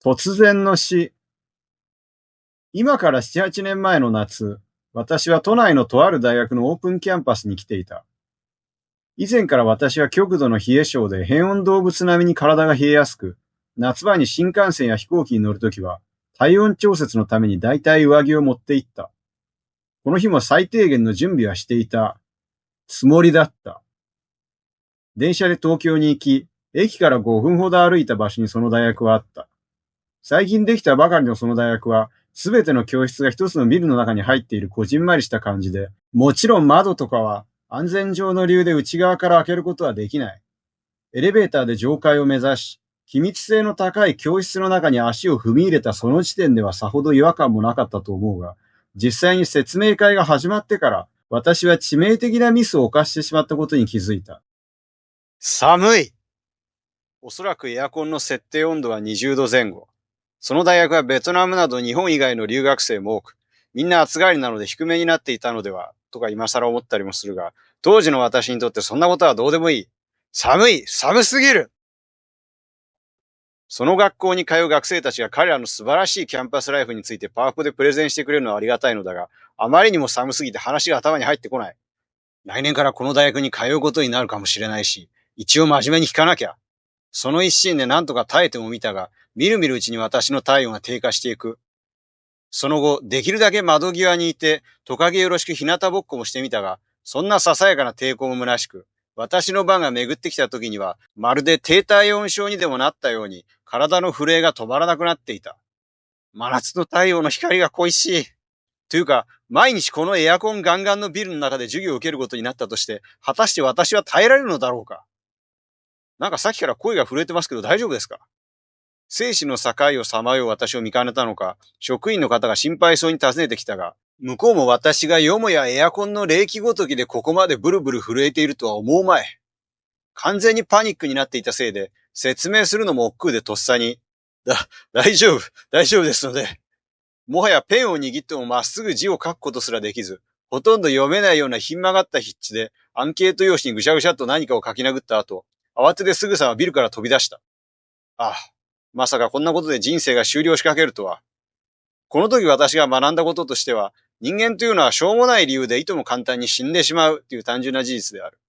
突然の死。今から7、8年前の夏、私は都内のとある大学のオープンキャンパスに来ていた。以前から私は極度の冷え性で変温動物並みに体が冷えやすく、夏場に新幹線や飛行機に乗るときは、体温調節のために大体上着を持って行った。この日も最低限の準備はしていたつもりだった。電車で東京に行き、駅から5分ほど歩いた場所にその大学はあった。最近できたばかりのその大学は、すべての教室が一つのビルの中に入っているこじんまりした感じで、もちろん窓とかは安全上の理由で内側から開けることはできない。エレベーターで上階を目指し、機密性の高い教室の中に足を踏み入れたその時点ではさほど違和感もなかったと思うが、実際に説明会が始まってから、私は致命的なミスを犯してしまったことに気づいた。寒い。おそらくエアコンの設定温度は20度前後。その大学はベトナムなど日本以外の留学生も多く、みんな暑がりなので低めになっていたのでは、とか今更思ったりもするが、当時の私にとってそんなことはどうでもいい。寒すぎる。その学校に通う学生たちが彼らの素晴らしいキャンパスライフについてパワポでプレゼンしてくれるのはありがたいのだが、あまりにも寒すぎて話が頭に入ってこない。来年からこの大学に通うことになるかもしれないし、一応真面目に聞かなきゃ。その一心で何とか耐えてもみたが、みるみるうちに私の体温が低下していく。その後、できるだけ窓際にいて、トカゲよろしく日向ぼっこもしてみたが、そんなささやかな抵抗も虚しく、私の番が巡ってきた時には、まるで低体温症にでもなったように、体の震えが止まらなくなっていた。真夏の太陽の光が恋しい。というか、毎日このエアコンガンガンのビルの中で授業を受けることになったとして、果たして私は耐えられるのだろうか。なんかさっきから声が震えてますけど大丈夫ですか？生死の境をさまよう私を見かねたのか、職員の方が心配そうに尋ねてきたが、向こうも私がよもやエアコンの冷気ごときでここまでブルブル震えているとは思うまい。完全にパニックになっていたせいで、説明するのも億劫でとっさに、大丈夫ですので、もはやペンを握ってもまっすぐ字を書くことすらできず、ほとんど読めないようなひん曲がった筆致で、アンケート用紙にぐしゃぐしゃっと何かを書き殴った後、慌ててすぐさまビルから飛び出した。ああ、まさかこんなことで人生が終了しかけるとは。この時私が学んだこととしては、人間というのはしょうもない理由でいとも簡単に死んでしまうという単純な事実である。